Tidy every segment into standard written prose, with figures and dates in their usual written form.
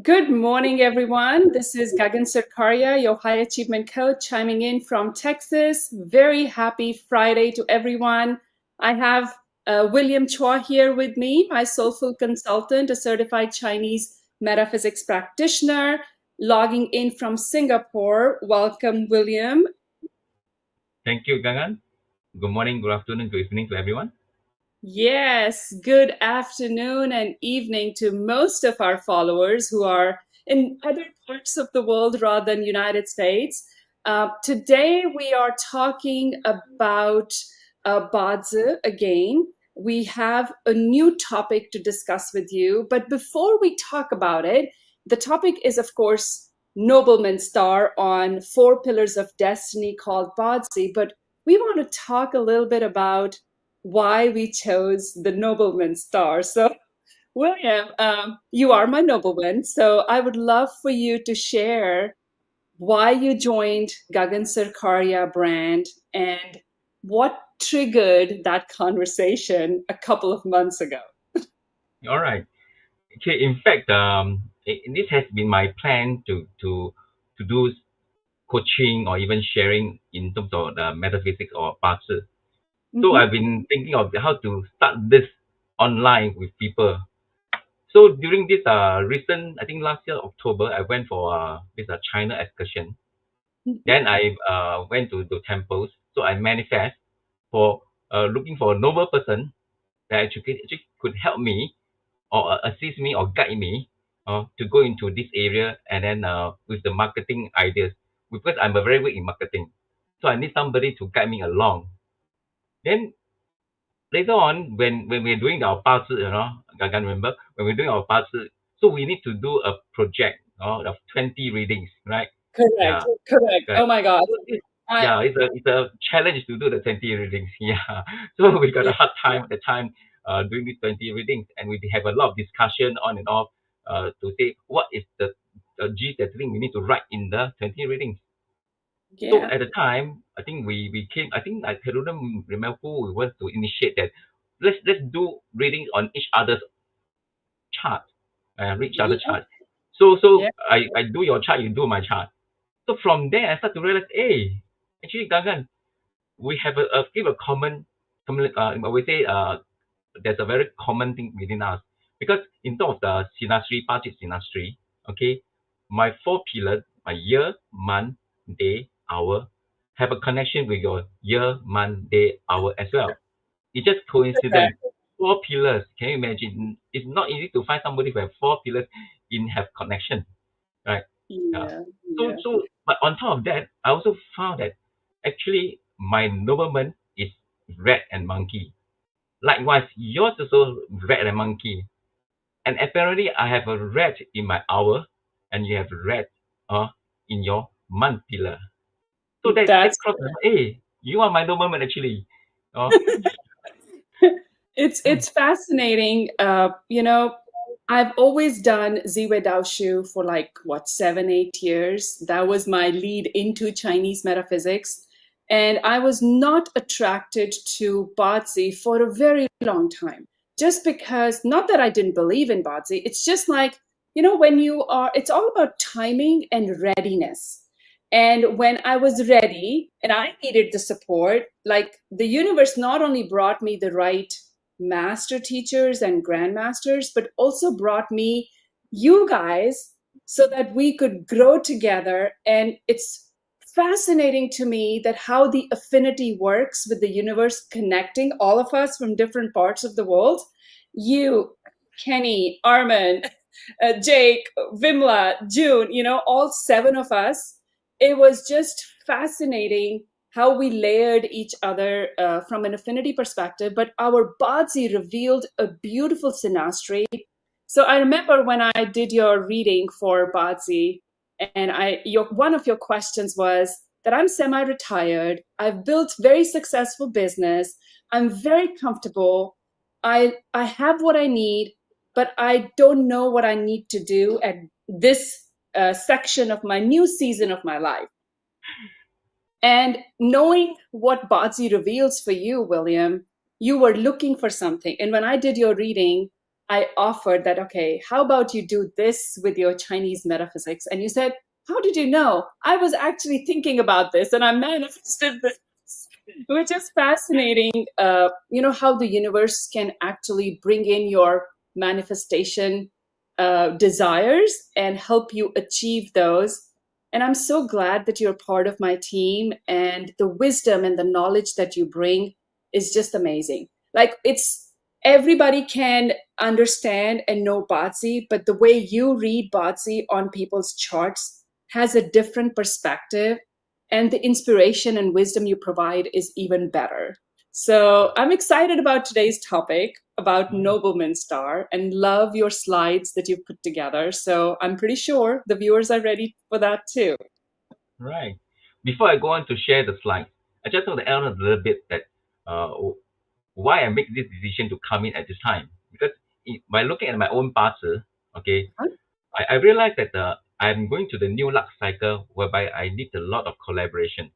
Good morning, everyone. This is Gagan Sarkaria, your high achievement coach, chiming in from Texas. Very happy Friday to everyone. I have William Chua here with me, my soulful consultant, a certified Chinese metaphysics practitioner, logging in from Singapore. Welcome, William. Thank you, Gagan. Good morning, good afternoon, good evening to everyone. Yes, good afternoon and evening to most of our followers who are in other parts of the world rather than United States. Today we are talking about Bazi again. We have a new topic to discuss with you, but before we talk about it, the topic is, of course, Nobleman Star on 4 pillars of destiny called Bazi, but we want to talk a little bit about why we chose the Nobleman Star. So, William, you are my nobleman. So, I would love for you to share why you joined Gagan Sarkaria brand and what triggered that conversation a couple of months ago. All right. Okay. In fact, this has been my plan to do coaching or even sharing in terms of the metaphysics or Bazi. So Mhm. I've been thinking of how to start this online with people. So during this recent, I think last year October, I went for this China excursion. Then I went to temples. So I manifest for looking for a noble person that actually could help me or assist me or guide me to go into this area and then with the marketing ideas because I'm a very weak in marketing. So I need somebody to guide me along. Then later on, when we're doing our parts, I can remember when we're doing our parts, so we need to do a project of 20 readings, right? Correct, Yeah, correct. Oh right. my God. So this, I, yeah, it's a challenge to do the 20 readings. Yeah. So we got yeah, a hard time at the time doing these 20 readings, and we have a lot of discussion on and off to say what is the G that thing we need to write in the 20 readings. So yeah. at the time, I think we came. I think I don't remember who we want to initiate that. Let's do readings on each other's chart, read each other's Yeah, chart. So yeah. I do your chart, you do my chart. So from there, I start to realize, hey, actually, Gagan, we have a common, we say there's a very common thing within us because in terms of the synastry, Pajit synastry, okay, my 4 pillars, my year, month, day, hour, have a connection with your year, month, day, hour as well. It's just coincidence. Correct. 4 pillars. Can you imagine? It's not easy to find somebody who have 4 pillars in have connection, right? Yeah. Yeah, So yeah. so but on top of that, I also found that actually my nobleman is rat and monkey. Likewise, yours also rat and monkey. And apparently I have a rat in my hour and you have rat in your month pillar. So that That's crossed my mind. Hey, you are my nobleman actually. Uh, it's fascinating. I've always done Ziwei Daoshu for like what 7, 8 years. That was my lead into Chinese metaphysics, and I was not attracted to Bazi for a very long time. Just because, not that I didn't believe in Bazi, it's just like when you are. It's all about timing and readiness. And when I was ready and I needed the support, like the universe not only brought me the right master teachers and grandmasters, but also brought me you guys so that we could grow together. And it's fascinating to me that how the affinity works with the universe connecting all of us from different parts of the world. You, Kenny, Armin, Jake, Vimla, June, all 7 of us. It was just fascinating how we layered each other from an affinity perspective, but our Bazi revealed a beautiful synastry. So I remember when I did your reading for Bazi, and one of your questions was that I'm semi-retired. I've built very successful business. I'm very comfortable. I have what I need, but I don't know what I need to do at this section of my new season of my life. And knowing what Bazi reveals for you, William, you were looking for something. And when I did your reading, I offered that, okay, how about you do this with your Chinese metaphysics? And you said, how did you know? I was actually thinking about this and I manifested this, which is fascinating. How the universe can actually bring in your manifestation desires and help you achieve those. And I'm so glad that you're part of my team, and the wisdom and the knowledge that you bring is just amazing. Like, it's everybody can understand and know Bazi, but the way you read Bazi on people's charts has a different perspective, and the inspiration and wisdom you provide is even better. So I'm excited about today's topic about Nobleman Star, and love your slides that you've put together. So I'm pretty sure the viewers are ready for that too. Right. Before I go on to share the slides, I just want to add on a little bit that uh, why I make this decision to come in at this time. Because by looking at my own parcel, okay, I realized that I'm going to the new luck cycle whereby I need a lot of collaboration.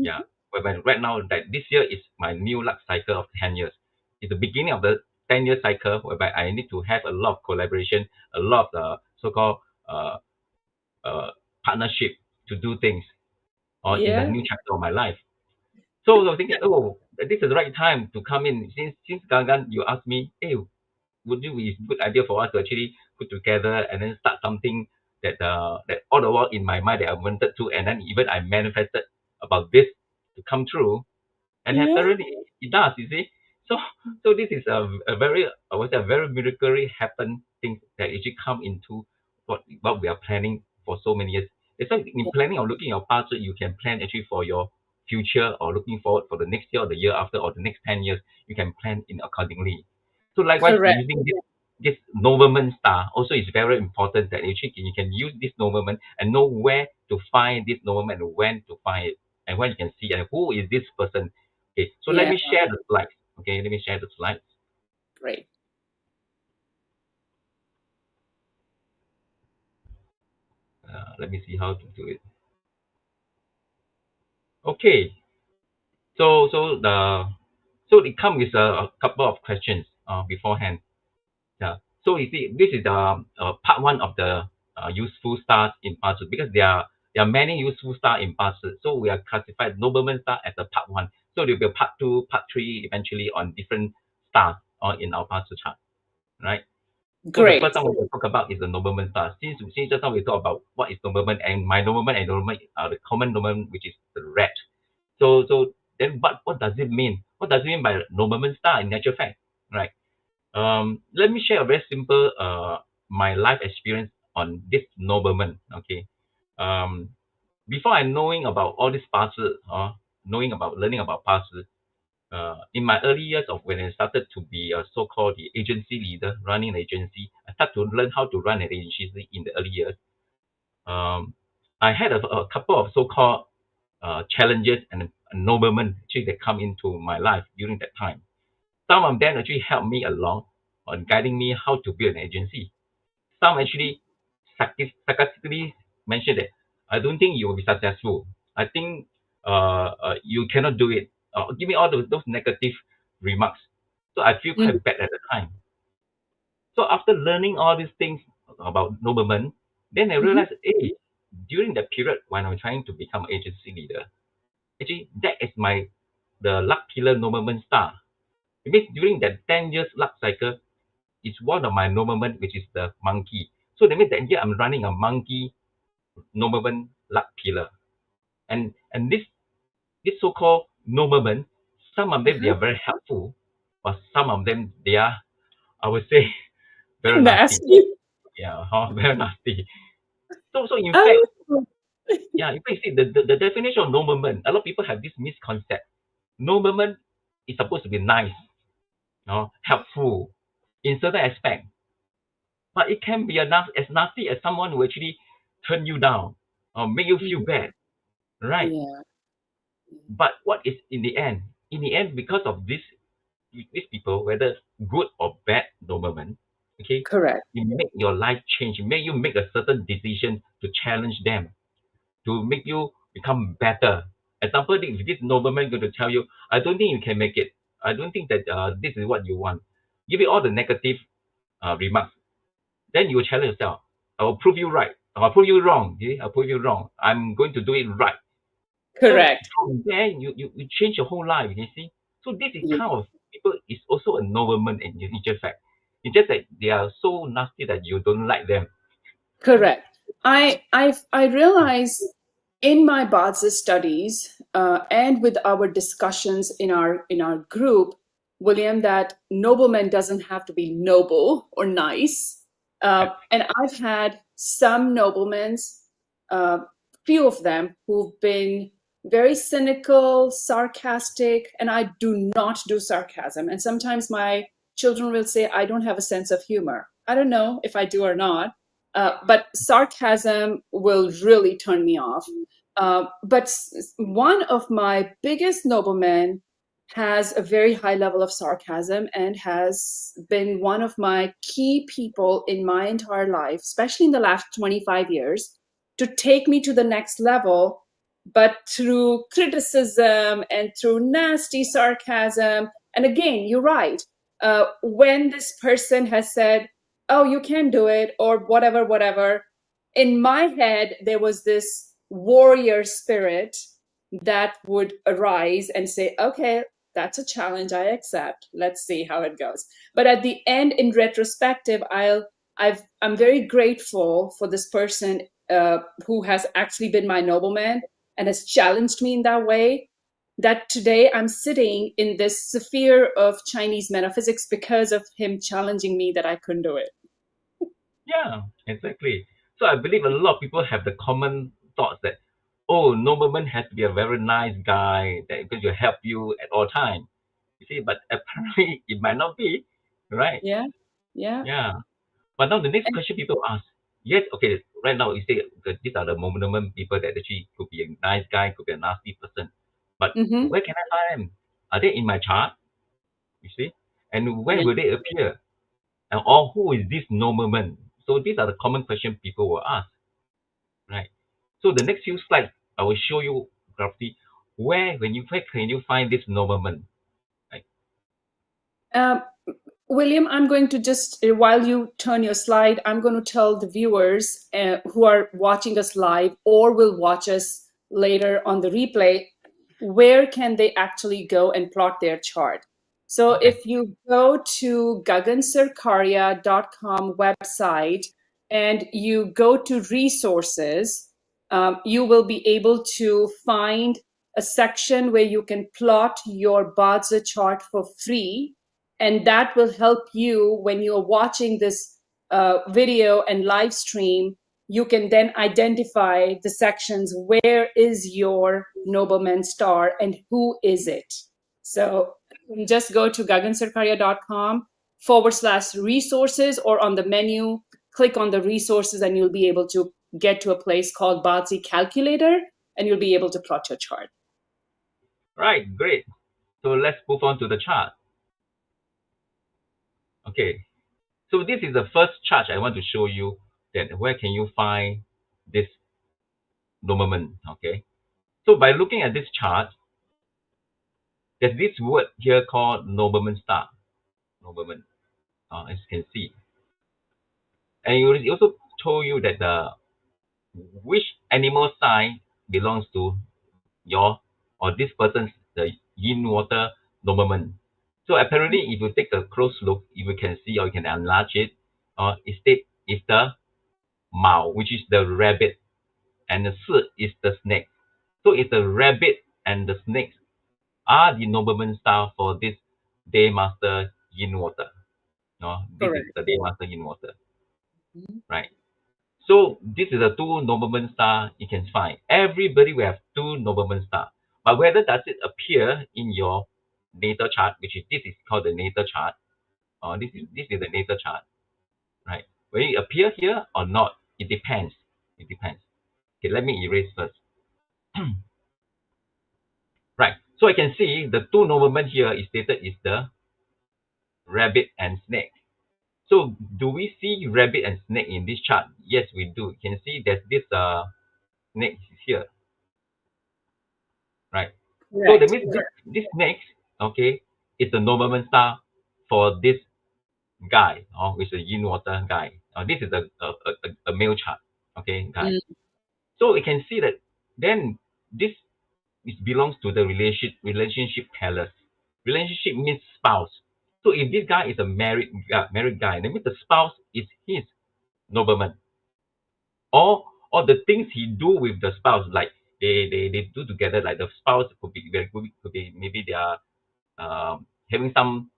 Yeah. Whereby right now that this year is my new luck cycle of 10 years. It's the beginning of the 10-year cycle whereby I need to have a lot of collaboration, a lot of the so-called uh, uh, partnership to do things or in the Yeah, new chapter of my life. So I was thinking, oh, this is the right time to come in. Since Gagan, you asked me, hey, would it be a good idea for us to actually put together and then start something that all the while in my mind that I wanted to, and then even I manifested about this to come true, and have yeah, already it does, you see. So this is a very, I would say, a very miraculously happen thing that actually come into what we are planning for so many years. It's like in planning or looking at your past, you can plan actually for your future or looking forward for the next year or the year after or the next 10 years. You can plan in accordingly. So likewise, correct. using this Nobleman Star also is very important that actually you can use this Nobleman and know where to find this Nobleman and when to find it and when you can see and who is this person. Okay, so let Yeah, me share the slides. Okay, let me share the slides. great. Let me see how to do it. Okay, so it comes with a couple of questions beforehand. Yeah. So you see, this is the part one of the useful stars in puzzle because there are many useful stars in puzzle. So we are classified Nobleman Star as a part one. So there will be a part two, part three, eventually on different stars in our puzzle chart, right? So the Great. first one we will talk about is the Nobleman Star. Since just now we talk about what is Nobleman and my Nobleman and Nobleman are the common Nobleman, which is the red. So then what does it mean? What does it mean by Nobleman Star in actual fact, right? Let me share a very simple my life experience on this Nobleman. Okay. Um, before I knowing about all this parcel, knowing about learning about parcel, in my early years of when I started to be a so-called the agency leader, running an agency, I started to learn how to run an agency in the early years. Um, I had a couple of so-called challenges and noblemen actually that come into my life during that time. Some of them actually helped me along on guiding me how to build an agency. Some actually sarcastically mentioned that I don't think you will be successful. I think you cannot do it. Give me all those negative remarks. So I feel Mhm, quite bad at the time. So after learning all these things about noblemen, then I mhm, realized, hey, during the period when I'm trying to become agency leader, actually that is the luck pillar nobleman star. It means during that 10 years luck cycle, it's one of my noblemen, which is the monkey. So that means that year I'm running a monkey nobleman luck pillar. And this so-called noblemen, some of them they uh-huh. are very helpful, but some of them they are, I would say, very nasty. Nasty. Yeah, very nasty. So in fact, Oh, yeah, in fact, you see the definition of nobleman, a lot of people have this misconcept. Nobleman is supposed to be nice, helpful in certain aspect, but it can be as nasty as someone who actually turn you down or make you feel mhm, bad, right? yeah, But what is in the end? In the end, because of these people, whether good or bad noblemen, okay, correct. it make your life change. It make you make a certain decision to challenge them, to make you become better. Example, if this nobleman going to tell you, I don't think you can make it. I don't think that this is what you want. give you all the negative remarks. Then you will challenge yourself. I will prove you right. I'll prove you wrong. Okay? I'll prove you wrong. I'm going to do it right. So Correct. from there, you change your whole life. You see. So this is Yeah. kind of people is also a nobleman in nature fact. It's just that they are so nasty that you don't like them. Correct. I realize in my Bazi studies and with our discussions in our group, William, that nobleman doesn't have to be noble or nice. And I've had some noblemen, uh, few of them who've been very cynical, sarcastic, and I do not do sarcasm. And sometimes my children will say, I don't have a sense of humor. I don't know if I do or not, but sarcasm will really turn me off. But one of my biggest noblemen has a very high level of sarcasm and has been one of my key people in my entire life, especially in the last 25 years, to take me to the next level, but through criticism and through nasty sarcasm. And again, you're right. When this person has said, oh, you can do it, or whatever, whatever, in my head, there was this warrior spirit that would arise and say, okay, that's a challenge I accept. Let's see how it goes. But at the end, in retrospective, I'm very grateful for this person who has actually been my nobleman and has challenged me in that way, that today I'm sitting in this sphere of Chinese metaphysics because of him challenging me that I couldn't do it. Yeah, exactly. So I believe a lot of people have the common thoughts that, oh, nobleman has to be a very nice guy that is going to help you at all times. You see, but apparently it might not be, right? Yeah, yeah. Yeah. But now the next question people ask, yes, okay, right now you say that these are the nobleman people that actually could be a nice guy, could be a nasty person. But Mm-hmm. where can I find them? Are they in my chart? You see? And when Yeah. will they appear? And or who is this nobleman? So these are the common questions people will ask. Right. So the next few slides, I will show you roughly where can you find this nobleman? Right. Um, William, I'm going to just, while you turn your slide, I'm going to tell the viewers who are watching us live or will watch us later on the replay, where can they actually go and plot their chart. So Okay. if you go to gagansarkaria.com website and you go to resources, you will be able to find a section where you can plot your Bazi chart for free, and that will help you when you're watching this video and live stream. You can then identify the sections where is your Nobleman Star and who is it. So just go to gagansarkaria.com/resources, or on the menu, click on the resources, and you'll be able to get to a place called Bazi Calculator, and you'll be able to plot your chart. Right, great. So let's move on to the chart. Okay. So this is the first chart I want to show you that where can you find this nobleman. Okay. So by looking at this chart, there's this word here called Nobleman Star. Nobleman, as you can see. And it also told you that which animal sign belongs to your or this person's the yin water nobleman. So apparently, if you take a close look, if you can see or you can enlarge it, it's the Mao, which is the rabbit, and the Si is the snake. So it's the rabbit and the snakes are the nobleman star for this day master yin water. No, this is Correct. the day master yin water, right? So this is the two nobleman star you can find. Everybody will have two nobleman star. But whether does it appear in your natal chart, which is this is called the natal chart, or this is the natal chart, right? Will it appear here or not? It depends. It depends. Okay, let me erase first. Right. So I can see the two noblemen here is stated is the rabbit and snake. So do we see rabbit and snake in this chart? Yes, we do. You can see there's this snake here, right? So that Correct. means this snake, okay, is the nobleman star for this guy, or with a yin water guy. This is a male chart, okay, guy. Mm. So we can see that then this belongs to the relationship palace. Relationship means spouse. So if this guy is a married guy, that means the spouse is his nobleman. Or the things he do with the spouse, like they do together, like the spouse could be very good, could be maybe they are having some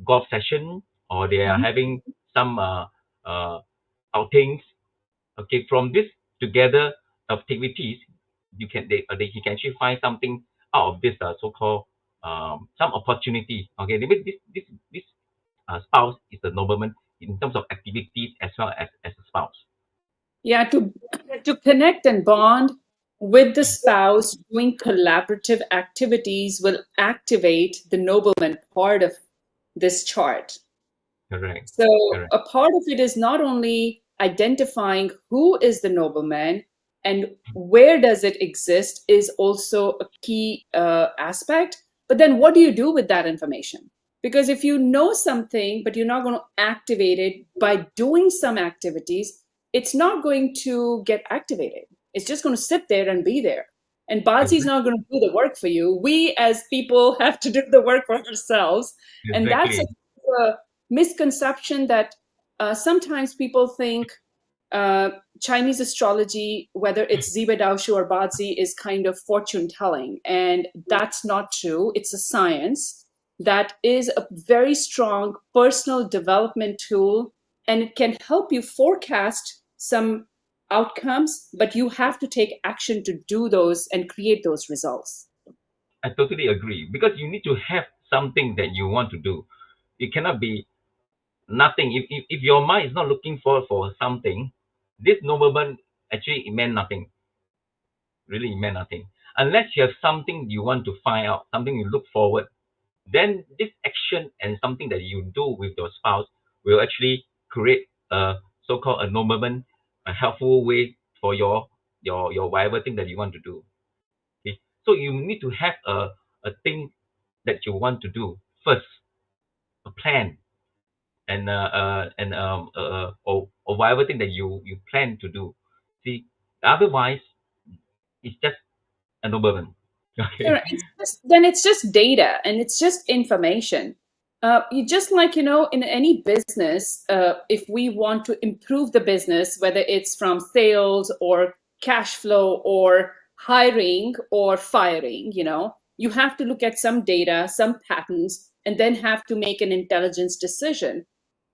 golf session, or they are Mhm. having some uh, outings. Okay, from this together activities, he can actually find something out of this so-called some opportunity. Okay, maybe this spouse is a nobleman in terms of activities as well as a spouse. Yeah, to connect and bond with the spouse, doing collaborative activities will activate the nobleman part of this chart. Correct. So Correct. a part of it is not only identifying who is the nobleman and where does it exist is also a key aspect. But then what do you do with that information? Because if you know something, but you're not going to activate it by doing some activities, it's not going to get activated. It's just going to sit there and be there. And Bazi is not Exactly. going to do the work for you. We as people have to do the work for ourselves. And that's Exactly. a misconception that sometimes people think uh, Chinese astrology, whether it's Ziwe Daoshu or Bazi, is kind of fortune telling. And that's not true. It's a science that is a very strong personal development tool, and it can help you forecast some outcomes, but you have to take action to do those and create those results. I totally agree, because you need to have something that you want to do. It cannot be nothing. If your mind is not looking for something, this nobleman actually it meant nothing. Really, it meant nothing. Unless you have something you want to find out, something you look forward, then this action and something that you do with your spouse will actually create a so-called a nobleman, a helpful way for your whatever thing that you want to do. Okay, so you need to have a thing that you want to do first, a plan, or whatever thing that you plan to do. See, otherwise it's just a nobleman. Okay. Sure, it's just data and it's just information. You just like in any business, if we want to improve the business, whether it's from sales or cash flow or hiring or firing, you have to look at some data, some patterns, and then have to make an intelligence decision.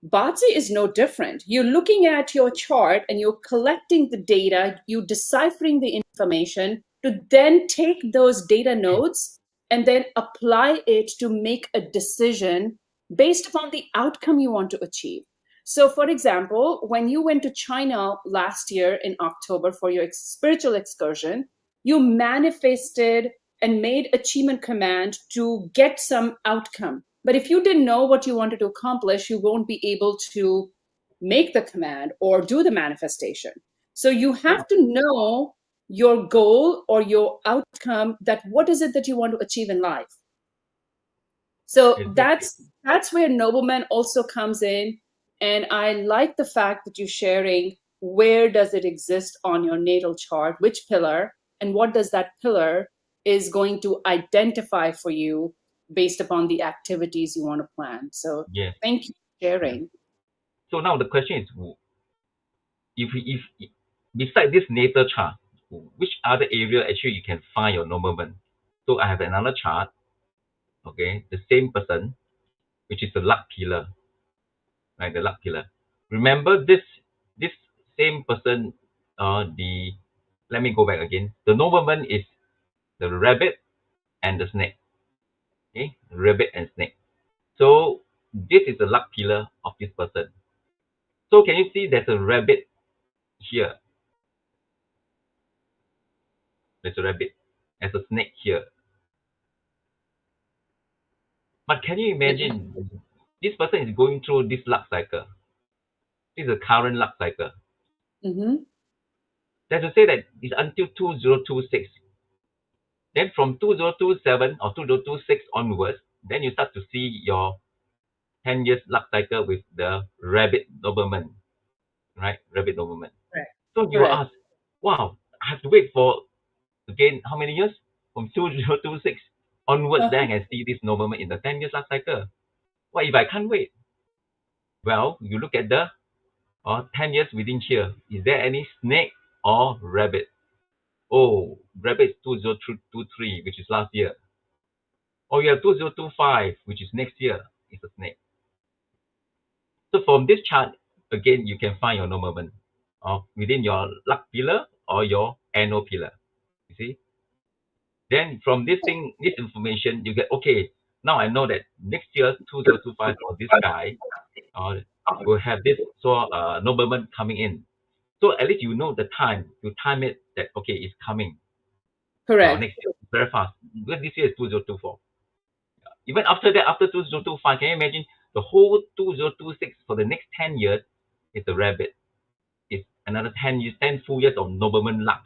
Bazi is no different. You're looking at your chart and you're collecting the data, you deciphering the information to then take those data nodes and then apply it to make a decision based upon the outcome you want to achieve. So, for example, when you went to China last year in October for your spiritual excursion, you manifested and made achievement command to get some outcome. But if you didn't know what you wanted to accomplish, you won't be able to make the command or do the manifestation. So you Yeah, have to know your goal or your outcome, that what is it that you want to achieve in life. So exactly. that's where nobleman also comes in. And I like the fact that you're sharing where does it exist on your natal chart, which pillar, and what does that pillar is going to identify for you based upon the activities you want to plan. So Yes. thank you for Yeah. sharing. So now the question is, if beside this natal chart, which other area actually you can find your nobleman? So I have another chart. Okay, the same person, which is the luck pillar, right? The luck pillar. Remember this same person. The Let me go back again. The nobleman is the rabbit and the snake. Okay, rabbit and snake. So this is the luck pillar of this person. So can you see there's a rabbit here? There's a rabbit. There's a snake here. But can you Yeah. imagine this person is going through this luck cycle? This is a current luck cycle. Hmm. That's to say that it's until 2026. Then from 2027 or 2026 onwards, then you start to see your 10 years luck cycle with the rabbit nobleman, right? Rabbit nobleman. Correct. So you will Correct. ask, wow, I have to wait for again how many years? From 2026 onwards, then Uh-huh. I can see this nobleman in the 10 years luck cycle. What if I can't wait? Well, you look at the 10 years within here. Is there any snake or rabbit? Oh, rabbit is 2023, which is last year. Or you have 2025, which is next year. It's a snake. So from this chart, again, you can find your nobleman within your luck pillar or your annual pillar. You see? Then from this thing, this information, you get, okay, now I know that next year, 2025, for this guy, will have this nobleman coming in. So at least you know the time. You time it that, okay, it's coming. Correct. Next year, very fast. Because this year is 2024. Even after that, after 2025, can you imagine the whole 2026 for the next 10 years is a rabbit. It's another 10 years, 10 full years of nobleman luck.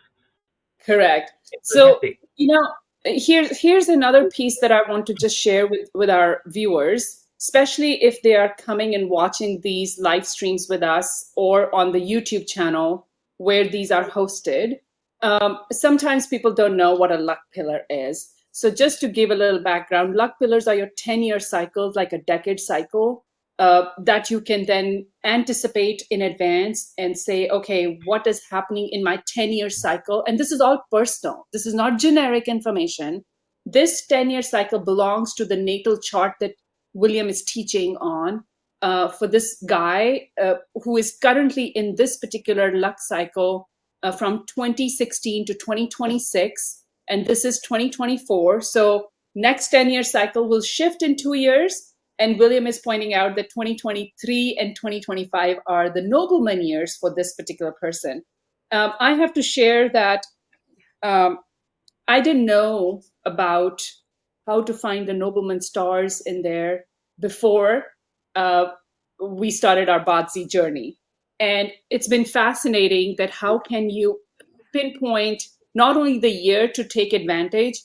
Correct. It's So, fantastic. here's another piece that I want to just share with our viewers, especially if they are coming and watching these live streams with us or on the YouTube channel where these are hosted. Sometimes people don't know what a luck pillar is. So just to give a little background, luck pillars are your 10-year cycles, like a decade cycle, that you can then anticipate in advance and say, okay, what is happening in my 10-year cycle? And this is all personal. This is not generic information. This 10-year cycle belongs to the natal chart that William is teaching on for this guy who is currently in this particular luck cycle from 2016 to 2026. And this is 2024. So next 10-year cycle will shift in 2 years. And William is pointing out that 2023 and 2025 are the nobleman years for this particular person. I have to share that I didn't know about how to find the Nobleman Stars in there before we started our Bazi journey. And it's been fascinating that how can you pinpoint not only the year to take advantage,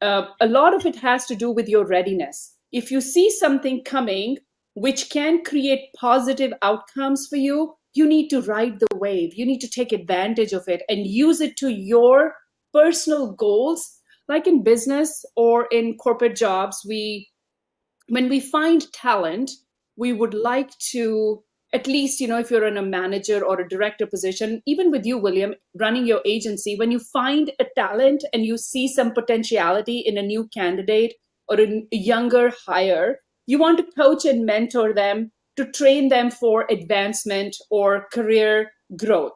a lot of it has to do with your readiness. If you see something coming which can create positive outcomes for you, you need to ride the wave. You need to take advantage of it and use it to your personal goals. Like in business or in corporate jobs, when we find talent, we would like to, at least, if you're in a manager or a director position, even with you, William, running your agency, when you find a talent and you see some potentiality in a new candidate or a younger hire, you want to coach and mentor them to train them for advancement or career growth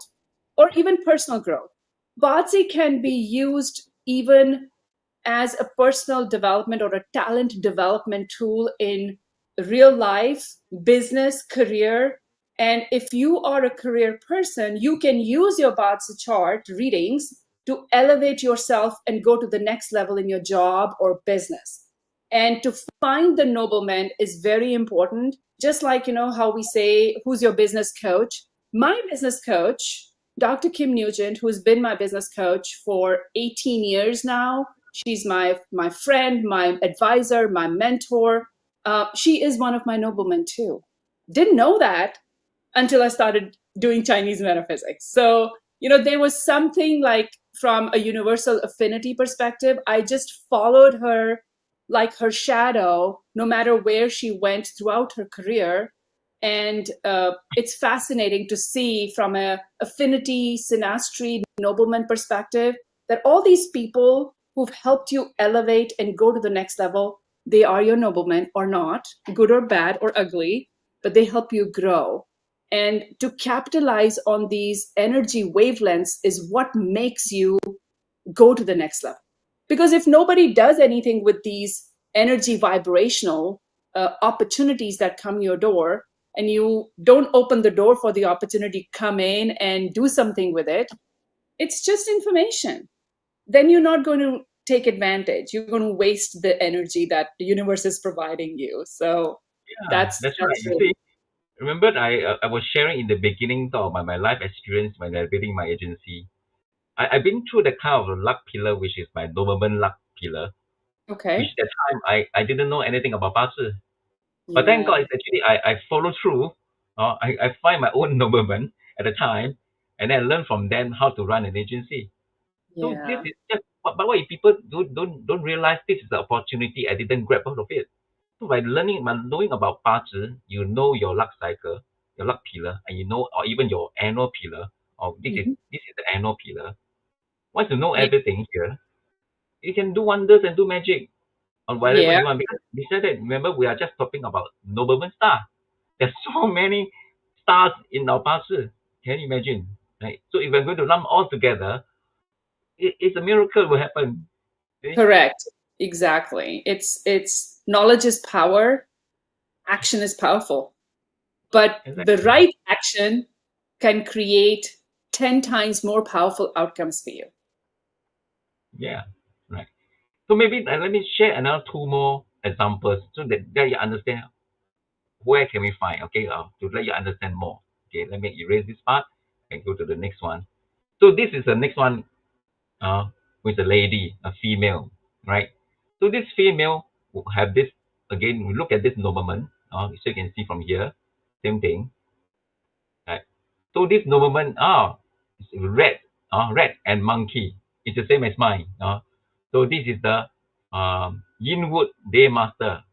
or even personal growth. Bazi can be used even as a personal development or a talent development tool in real life, business, career. And if you are a career person, you can use your Bazi chart readings to elevate yourself and go to the next level in your job or business. And to find the nobleman is very important. Just like, how we say, who's your business coach? My business coach, Dr. Kim Nugent, who's been my business coach for 18 years now, she's my friend, my advisor, my mentor. She is one of my noblemen too. Didn't know that until I started doing Chinese metaphysics. So, there was something like from a universal affinity perspective, I just followed her like her shadow, no matter where she went throughout her career. And it's fascinating to see from a affinity, synastry, nobleman perspective that all these people who've helped you elevate and go to the next level, they are your noblemen or not, good or bad or ugly, but they help you grow. And to capitalize on these energy wavelengths is what makes you go to the next level. Because if nobody does anything with these energy vibrational opportunities that come your door, and you don't open the door for the opportunity to come in and do something with it, it's just information. Then you're not going to take advantage. You're going to waste the energy that the universe is providing you. So Yeah, that's that's right. that's You see, remember I was sharing in the beginning of my life experience when I building my agency. I've been through the kind of luck pillar, which is my Nobleman luck pillar, which okay. at the time I didn't know anything about Bazi. But thank Yeah. God, it's actually I follow through. I find my own nobleman at the time, and then I learn from them how to run an agency. So this Yeah. is just, but what if people don't realize this is the opportunity I didn't grab out of it. So by knowing about Bazi, you know your luck cycle, your luck pillar, and you know, or even your annual pillar, or Mhm. this is the annual pillar. Once you know Yeah. everything here, you can do wonders and do magic on whatever Yeah. you want. Because besides that, remember we are just talking about Nobleman Star. There's so many stars in our Bazi. Can you imagine? Right? So if we're going to lump all together, it's a miracle will happen. See? Correct. Exactly. It's knowledge is power, action is powerful. But the Exactly. right action can create 10 times more powerful outcomes for you. Yeah. Right. So maybe let me share another two more examples so that you understand where can we find. Okay, to let you understand more. Okay, let me erase this part and go to the next one. So this is the next one. With a lady, a female, right? So this female will have this again. We look at this nobleman. So you can see from here, same thing, right? So this nobleman, it's red, red and monkey. It's the same as mine. So this is the Yinwood Day Master,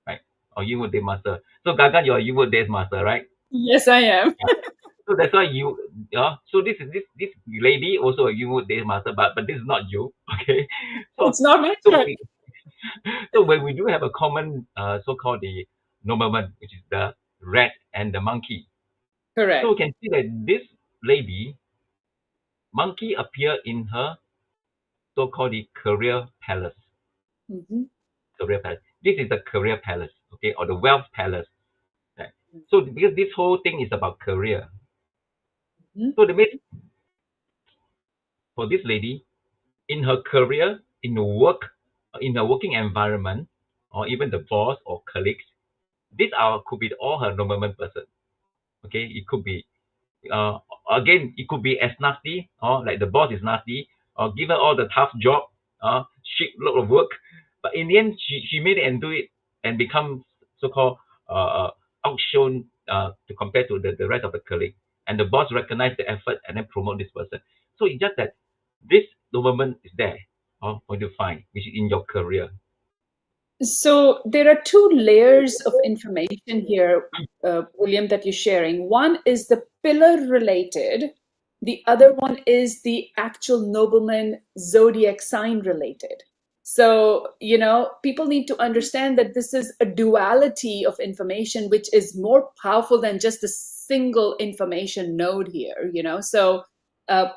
right? Or Yinwood Day Master. So Gagan, you're Yinwood Day Master, right? Yes, I am. Yeah. So that's why you, so this lady also a Yinwood Day Master, but this is not you, okay? So It's not my so turn. we, so when we do have a common so-called the nobleman, which is the rat and the monkey. So Correct. we can see that this lady, monkey appear in her so-called the career palace. Hmm. Career palace. This is the career palace, okay, or the wealth palace. Right? So because this whole thing is about career. Hmm. So the main for this lady, in her career, in the work, in her working environment, or even the boss or colleagues, these are could be all her nobleman person. Okay, it could be uh, again, it could be as nasty, or like the boss is nasty, or give her all the tough job, shit load of work. But in the end, she made it and do it and become so-called outshone to compare to the rest of the colleague. And the boss recognize the effort and then promote this person. So it's just that this nobleman is there for you to find, which is in your career. So there are two layers of information here, William, that you're sharing. One is the pillar related. The other one is the actual nobleman zodiac sign related. So, people need to understand that this is a duality of information, which is more powerful than just a single information node here. So,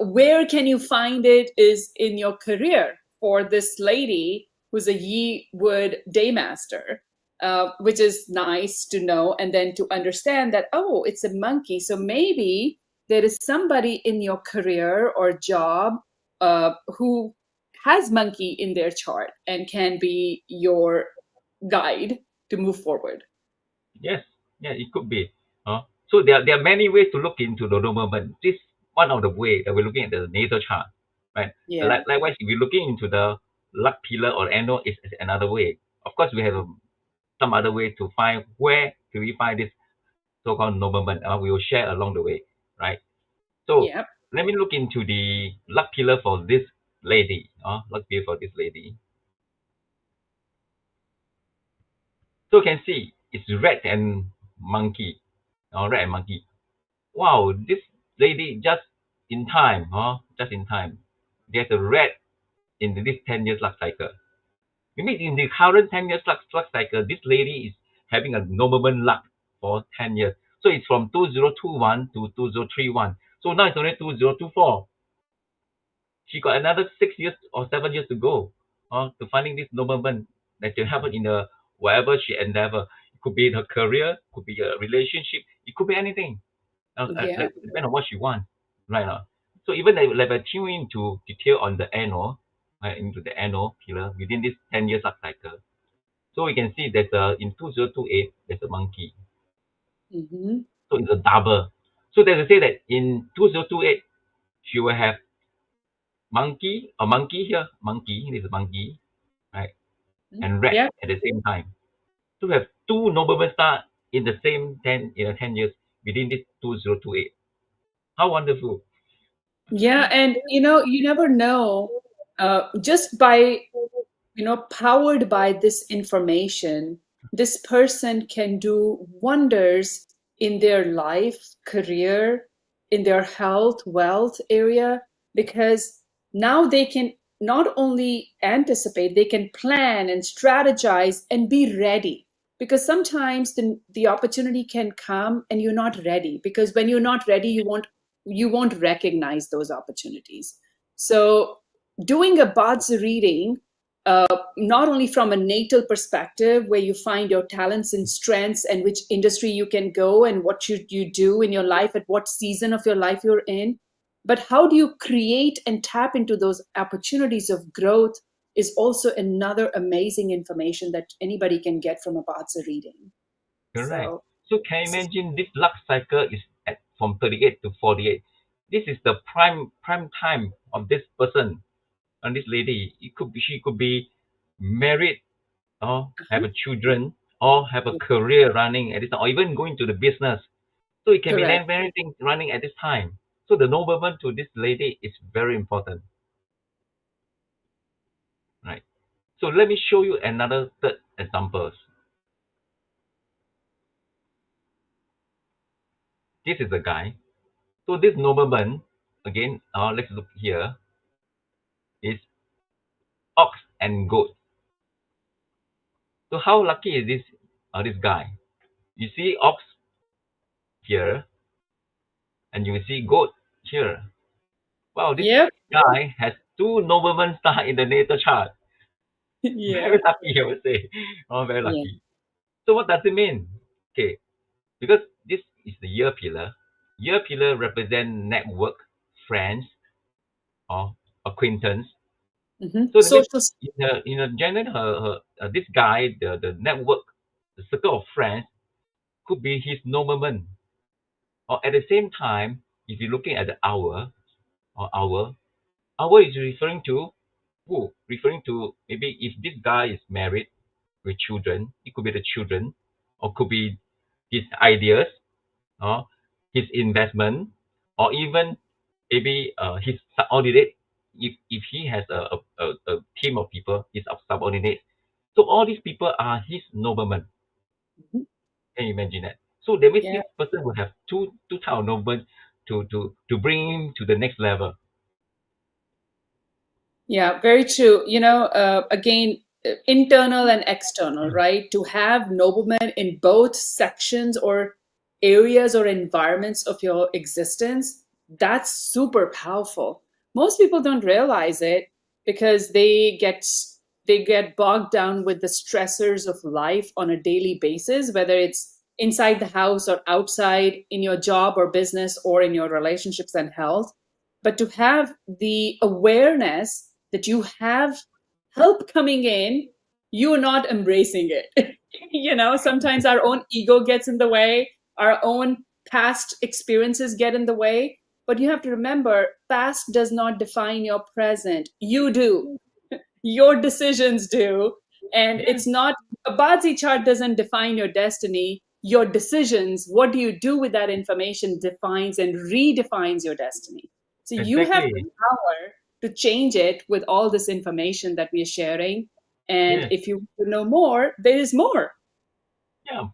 where can you find it is in your career for this lady who's a Yi Wood Daymaster, which is nice to know and then to understand that, oh, it's a monkey. So maybe there is somebody in your career or job who has monkey in their chart and can be your guide to move forward. Yes, yeah, it could be. So there are many ways to look into the nobleman. This one of the way that we're looking at the natal chart, right? Yeah. Likewise, if we're looking into the luck pillar or annual, is another way. Of course, we have some other way to find where do we find this so-called nobleman. We will share along the way, right? So Yeah. let me look into the luck pillar for this lady. Luck pillar for this lady. So you can see it's red and monkey. Red and monkey. Wow, this lady just in time, just in time. There's a red in this 10 years luck cycle. You mean in the current 10 years luck cycle, this lady is having a nobleman luck for 10 years. So it's from 2021 to 2031. So now it's only 2024. She got another 6 years or 7 years to go to finding this nobleman that can help her in the whatever she endeavor. It could be her career, could be a relationship, it could be anything. Yeah. Like depend on what she wants, right now. So even like I tune into detail on the annual, right, into the annual pillar within this 10 years up cycle. So we can see that in 2028 there's a monkey. Hmm. So it's a double. So there's a say that in 2028 she will have monkey here, monkey, this is monkey, right, and rat Yeah. at the same time. To have two Nobleman Star in the same 10 years within this 2028. How wonderful. Yeah, and you never know, just by powered by this information, this person can do wonders in their life, career, in their health, wealth area, because now they can not only anticipate, they can plan and strategize and be ready. Because sometimes the opportunity can come and you're not ready. Because when you're not ready, you won't recognize those opportunities. So doing a Bazi reading, not only from a natal perspective, where you find your talents and strengths and which industry you can go and what should you do in your life, at what season of your life you're in, but how do you create and tap into those opportunities of growth is also another amazing information that anybody can get from a Bazi reading. Correct. So, So can you imagine this luck cycle is at from 38 to 48. This is the prime time of this person and this lady. She could be married or have a children or have a career running at this time, or even going to the business. So it can be correct. many things running at this time. So the nobleman to this lady is very important, right? So let me show you another third examples. This is a guy. So this nobleman, again, let's look here, is ox and goat. So how lucky is this guy? You see ox here, and you see goat here. Wow, this Yep. guy has two nobleman star in the natal chart. Yeah. Very lucky, I would say. Oh, very Yeah. lucky. So what does it mean? Okay, because this is the year pillar. Year pillar represent network, friends, or acquaintance. So that means Social. in a general, this guy, the network, the circle of friends could be his nobleman. Or at the same time, if you're looking at the hour or hour is referring to who? Referring to maybe if this guy is married with children, it could be the children, or could be his ideas, or his investment, or even maybe his subordinate. If he has a team of people, his subordinate. So all these people are his noblemen. Mhm. Can you imagine that? So that means Yeah. this person will have two type of noblemen to bring him to the next level. Yeah, very true. Again, internal and external, right? To have noblemen in both sections or areas or environments of your existence, that's super powerful. Most people don't realize it because they get bogged down with the stressors of life on a daily basis, whether it's inside the house or outside in your job or business or in your relationships and health. But to have the awareness that you have help coming in, you're not embracing it. Sometimes our own ego gets in the way, our own past experiences get in the way. But you have to remember, past does not define your present. You do. Your decisions do. And Yes, it's not, a Bazi chart doesn't define your destiny. Your decisions, what do you do with that information, defines and redefines your destiny. So you have the exactly. power to change it with all this information that we are sharing. And Yes, if you want to know more, there is more. yeah.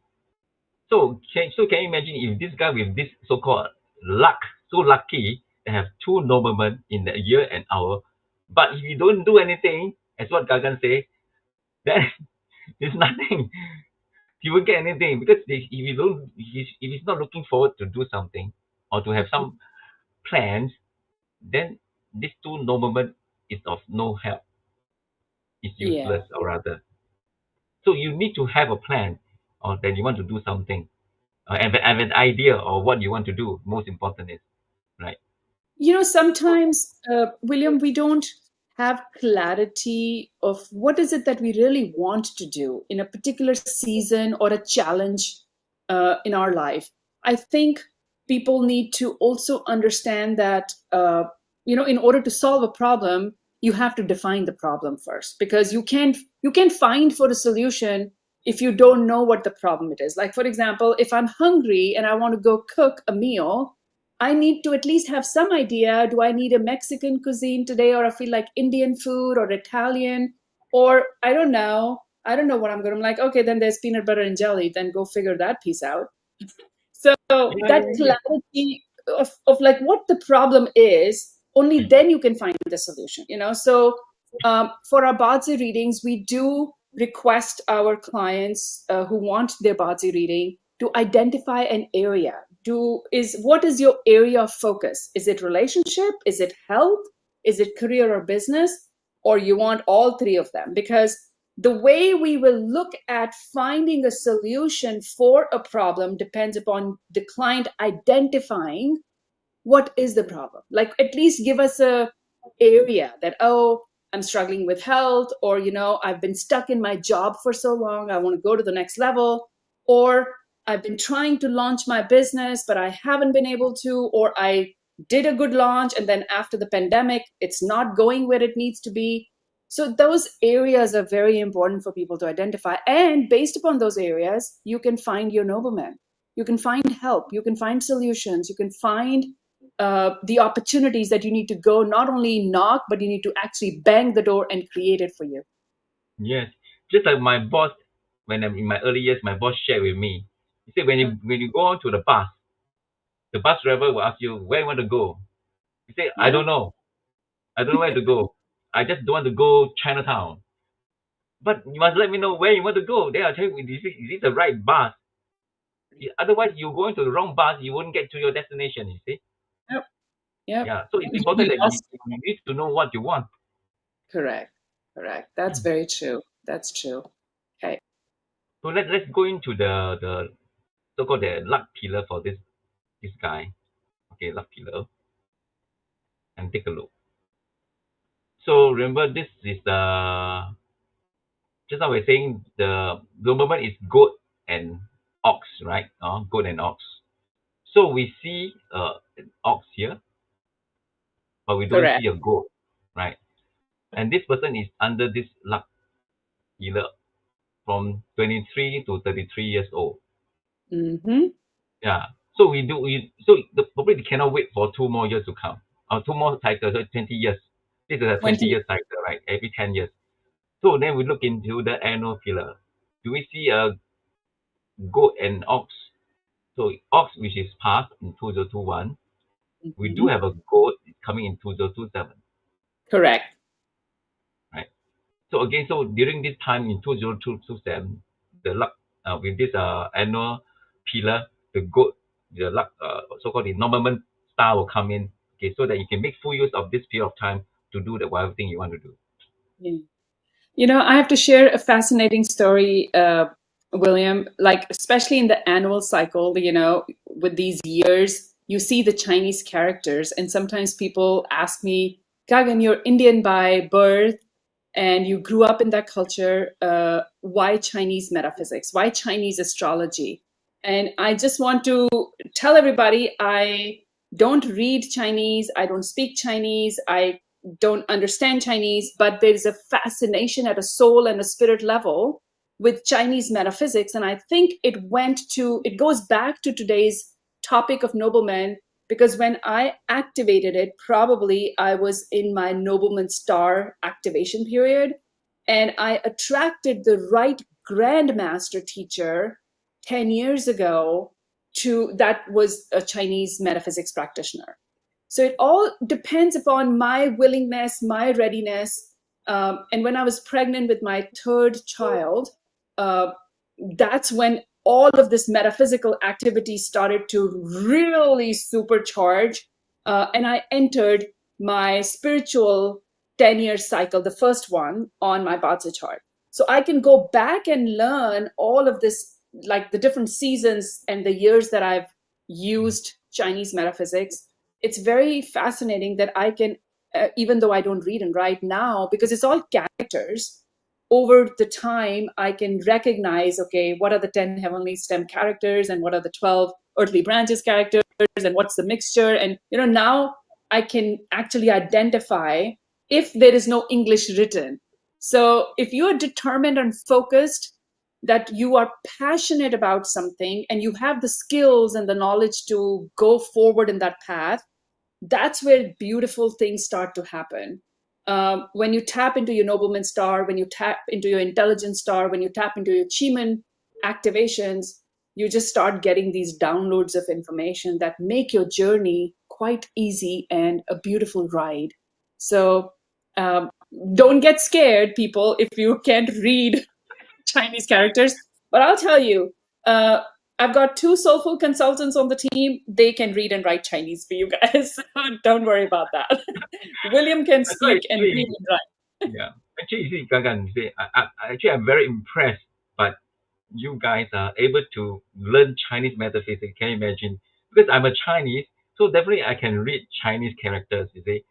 So can you imagine if this guy with this so-called luck, so lucky to have two noblemen in the year and hour, but if you don't do anything, as what Gagan say, then it's nothing. He won't get anything because if you don't, if he's not looking forward to do something or to have some plans, then these two noblemen is of no help. It's Yeah. useless or rather. So you need to have a plan, or then you want to do something, have an idea of what you want to do. Most important is right. Sometimes, William, we don't have clarity of what is it that we really want to do in a particular season or a challenge in our life. I think people need to also understand that, in order to solve a problem, you have to define the problem first, because you can't find for a solution if you don't know what the problem it is. Like, for example, if I'm hungry and I want to go cook a meal, I need to at least have some idea. Do I need a Mexican cuisine today, or I feel like Indian food or Italian? Or I don't know. I don't know what I'm going to. I'm like, okay, then there's peanut butter and jelly. Then go figure that piece out. So Yeah, that yeah, clarity of like what the problem is, only then you can find the solution, you know? So for our Bazi readings, we do request our clients who want their Bazi reading to identify an area. What is your area of focus? Is it relationship? Is it health? Is it career or business? Or you want all three of them? Because the way we will look at finding a solution for a problem depends upon the client identifying what is the problem. Like, at least give us a area that, oh, I'm struggling with health, or, you know, I've been stuck in my job for so long, I want to go to the next level, or I've been trying to launch my business but I haven't been able to, or I did a good launch and then after the pandemic it's not going where it needs to be. So those areas are very important for people to identify, and based upon those areas you can find your nobleman, you can find help, you can find solutions, you can find the opportunities that you need to go, not only knock, but you need to actually bang the door and create it for you. yes. Just like my boss, when I'm in my early years, my boss shared with me. He said when you go on to the bus driver will ask you where you want to go. You say, I Yeah. don't know. I don't know where to go. I just don't want to go Chinatown. But you must let me know where you want to go. Then I'll tell you, is this the right bus? Otherwise, you go into the wrong bus, you won't get to your destination, you see? Yep. Yep. Yeah. So it's You'll be important that you, lost. you need to know what you want. Correct. Correct. That's very true. That's true. Okay. So let's go into the so-called the luck pillar for this guy. Okay, luck pillar. And take a look. So remember, this is the just now we're saying the movement is goat and ox, right? Goat and ox. So we see an ox here, but we don't Correct. see a goat, right? And this person is under this luck pillar from 23 to 33 years old. Mm-hmm. Yeah. So probably they cannot wait for 2 more years to come. Or 2 more cycles, so 20 years. This is a 20 20. year cycle, right? Every 10 years. So then we look into the annual pillar. Do we see a goat and ox? So ox, which is past in 2021. We do Mm-hmm. have a goat coming in 2027, Correct. right? So again, so during this time in 2027, the luck with this annual pillar, the goat, the luck, so-called the Nobleman Star will come in, okay, so that you can make full use of this period of time to do the whatever thing you want to do. Yeah. You know, I have to share a fascinating story, William, like, especially in the annual cycle, you know, with these years, you see the Chinese characters. And sometimes people ask me, Gagan, you're Indian by birth and you grew up in that culture. Why Chinese metaphysics? Why Chinese astrology? And I just want to tell everybody, I don't read Chinese. I don't speak Chinese. I don't understand Chinese, but there is a fascination at a soul and a spirit level with Chinese metaphysics. And I think it goes back to today's topic of noblemen, because when I activated it, probably I was in my Nobleman Star activation period, and I attracted the right grandmaster teacher 10 years ago that was a Chinese metaphysics practitioner. So it all depends upon my willingness, my readiness. And when I was pregnant with my third child, uh, that's when all of this metaphysical activity started to really supercharge. And I entered my spiritual 10-year cycle, the first one on my Bazi chart. So I can go back and learn all of this, like the different seasons and the years that I've used Chinese metaphysics. It's very fascinating that I can, even though I don't read and write now, because it's all characters, over the time I can recognize, okay, what are the 10 heavenly stem characters and what are the 12 earthly branches characters and what's the mixture. And, you know, now I can actually identify if there is no English written. So if you are determined and focused, that you are passionate about something and you have the skills and the knowledge to go forward in that path, that's where beautiful things start to happen. When you tap into your Nobleman Star, when you tap into your intelligence star, when you tap into your Chiman activations, you just start getting these downloads of information that make your journey quite easy and a beautiful ride. So um, don't get scared, people, if you can't read Chinese characters. But I'll tell you, uh, I've got two soulful consultants on the team. They can read and write Chinese for you guys. So don't worry about that. William can So speak and read actually, and write. yeah. Actually, you see, Gagan, you see, actually, I'm very impressed. But you guys are able to learn Chinese metaphysics. Can you imagine? Because I'm a Chinese, so definitely I can read Chinese characters. You see,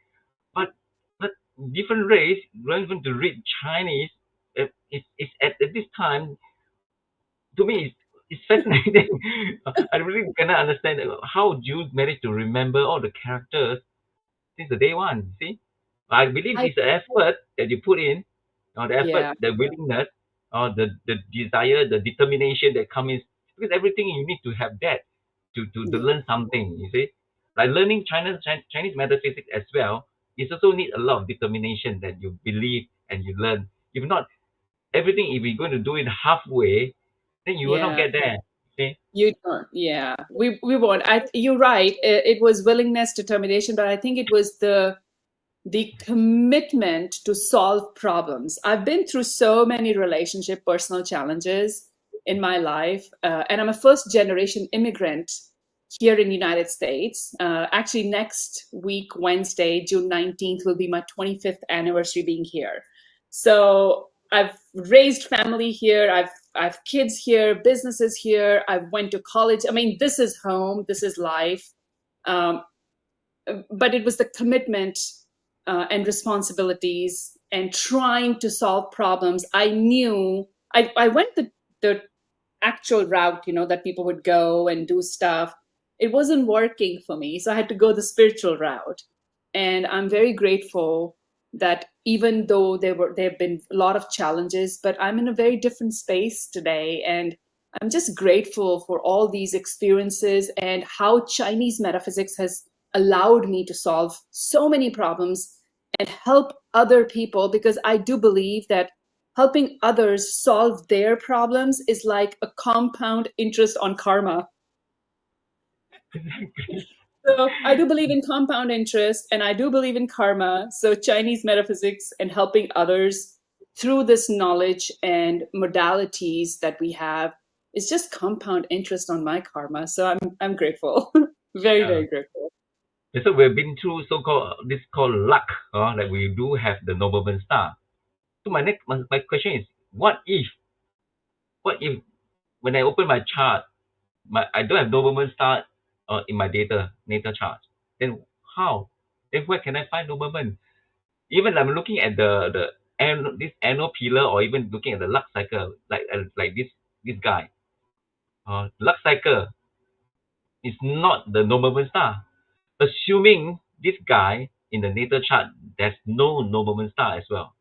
but but different race learn to read Chinese. It's at this time, to me, it's fascinating. I really cannot understand how do you manage to remember all the characters since the day one. See, I believe I it's the effort that you put in, or the effort, Yeah, the willingness, or the desire, the determination that comes in. Because everything you need to have that to yeah, learn something. You see, like learning Chinese metaphysics as well. It also need a lot of determination that you believe and you learn. If not, everything if you're going to do it halfway, then you will not yeah. get there. See? You don't. Yeah, we won't. You're right. It was willingness, determination, but I think it was the commitment to solve problems. I've been through so many relationship, personal challenges in my life, and I'm a first generation immigrant here in the United States. Actually, next week, Wednesday, June 19th, will be my 25th anniversary being here. So I've raised family here. I've kids here, businesses here. I went to college. I mean, this is home. This is life. Um, but it was the commitment and responsibilities and trying to solve problems. I knew I went the actual route, that people would go and do stuff. It wasn't working for me. So I had to go the spiritual route. And I'm very grateful that even though there have been a lot of challenges, but I'm in a very different space today. And I'm just grateful for all these experiences and how Chinese metaphysics has allowed me to solve so many problems and help other people, because I do believe that helping others solve their problems is like a compound interest on karma. So I do believe in compound interest and I do believe in karma. So Chinese metaphysics and helping others through this knowledge and modalities that we have is just compound interest on my karma. So I'm grateful. Very, Yeah. very grateful. And so we've been through so-called this called luck, like we do have the Nobleman Star. So my question is, what if when I open my chart, I don't have Nobleman Star in my natal chart, then how? Then where can I find Nobleman? Even I'm looking at this annual pillar, or even looking at the luck cycle, like this guy. Luck cycle is not the Nobleman Star. Assuming this guy in the natal chart, there's no Nobleman Star as well.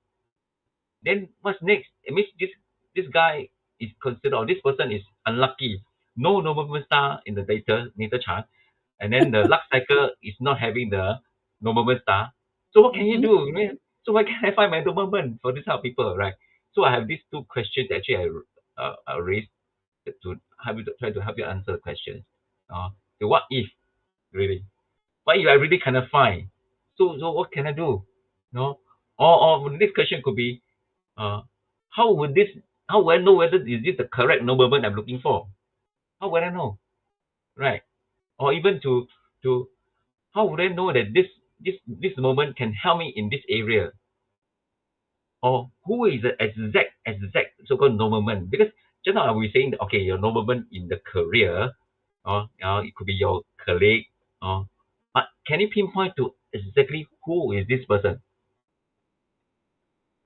Then what's next? It means this guy is considered, or this person is unlucky. No Nobleman Star in the natal chart, and then the luck cycle is not having the Nobleman Star. So what can you Mhm. do? So where can I find my Nobleman for this type of people, right? So I have these two questions actually I raised to help you to try to help you answer the questions. So what if really? What if I really cannot find? So what can I do? No, or the next question could be, uh, how would this? How will I know whether is this the correct nobleman I'm looking for? How would I know? Right? Or even to how would I know that this moment can help me in this area? Or who is the exact so-called nobleman? Because just now we saying that, okay, your nobleman in the career, or it could be your colleague, or but can you pinpoint to exactly who is this person?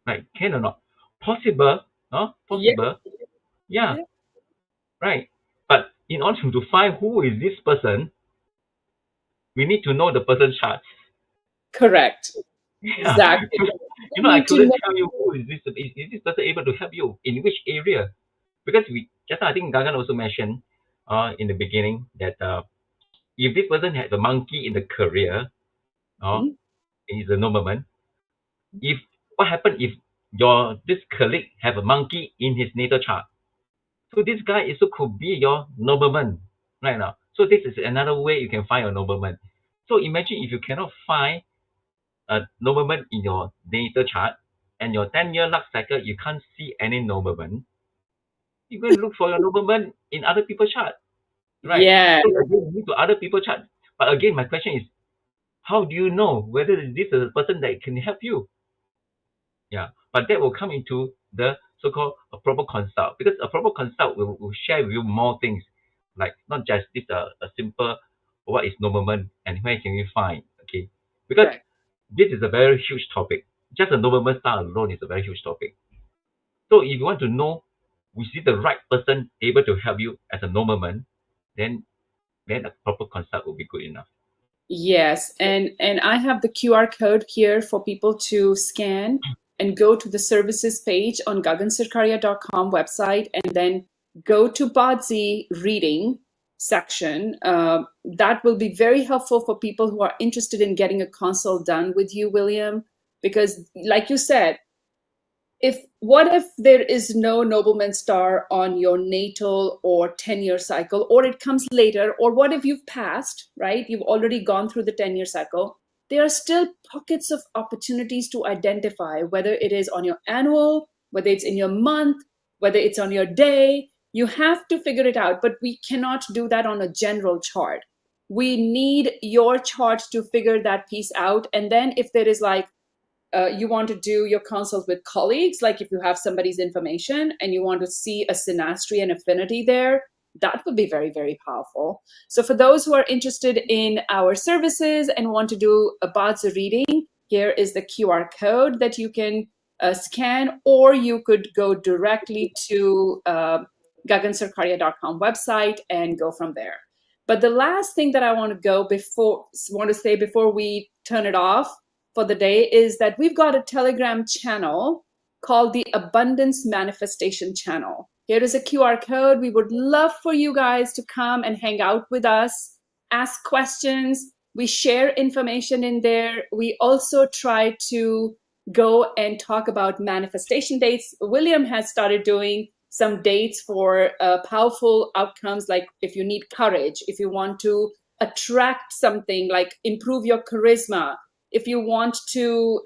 Right? Can or not? Possible? Yeah, Possible? Yeah, yeah. right. But in order to find who is this person, we need to know the person's chart. Correct. Yeah. Exactly. I You need to couldn't know. tell you who is this. Is this person able to help you in which area? Because just now I think Gagan also mentioned in the beginning that if this person has a monkey in the career, Mhm. he's a nobleman. If what happens if this colleague have a monkey in his natal chart? So this guy also could be your nobleman right now. So this is another way you can find a nobleman. So imagine if you cannot find a nobleman in your natal chart and your 10-year luck cycle, you can't see any nobleman. You go and look for your nobleman in other people's chart, right? Yeah. So again, you need to other people's chart. But again, my question is, how do you know whether this is a person that can help you? Yeah, but that will come into the so-called a proper consult, because a proper consult will share with you more things, like not just this a simple what is nobleman and where can we find, okay? Because Correct. this is a very huge topic. Just a nobleman star alone is a very huge topic. So if you want to know which is the right person able to help you as a nobleman, then a proper consult will be good enough. Yes, and I have the QR code here for people to scan and go to the services page on gagansarkaria.com website and then go to Bazi reading section. That will be very helpful for people who are interested in getting a consult done with you, William, because like you said, if there is no nobleman star on your natal or 10-year cycle, or it comes later, or what if you've passed, right? You've already gone through the 10-year cycle. There are still pockets of opportunities to identify whether it is on your annual, whether it's in your month, whether it's on your day. You have to figure it out, but we cannot do that on a general chart. We need your chart to figure that piece out. And then if there is like you want to do your consult with colleagues, like if you have somebody's information and you want to see a synastry and affinity there, that would be very, very powerful. So for those who are interested in our services and want to do a Bazi reading, here is the QR code that you can scan, or you could go directly to gagansarkaria.com website and go from there. But the last thing that I want to say before we turn it off for the day is that we've got a Telegram channel called the Abundance Manifestation Channel. Here is a QR code. We would love for you guys to come and hang out with us, ask questions. We share information in there. We also try to go and talk about manifestation dates. William has started doing some dates for powerful outcomes, like if you need courage, if you want to attract something, like improve your charisma, if you want to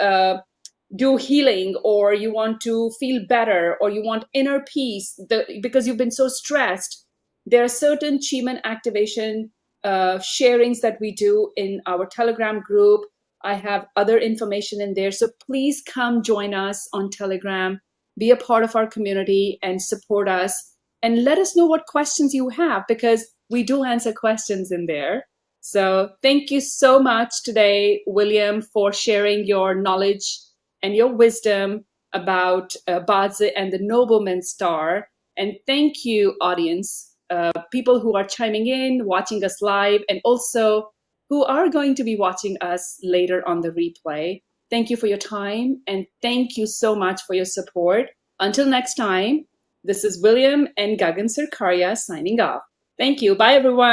do healing, or you want to feel better, or you want inner peace because you've been so stressed. There are certain Chiman activation sharings that we do in our Telegram group. I have other information in there. So please come join us on Telegram, be a part of our community and support us, and let us know what questions you have, because we do answer questions in there. So thank you so much today, William, for sharing your knowledge and your wisdom about Bazi and the Nobleman Star. And thank you, audience, people who are chiming in, watching us live, and also who are going to be watching us later on the replay. Thank you for your time, and thank you so much for your support. Until next time, this is William and Gagan Sarkaria signing off. Thank you. Bye, everyone.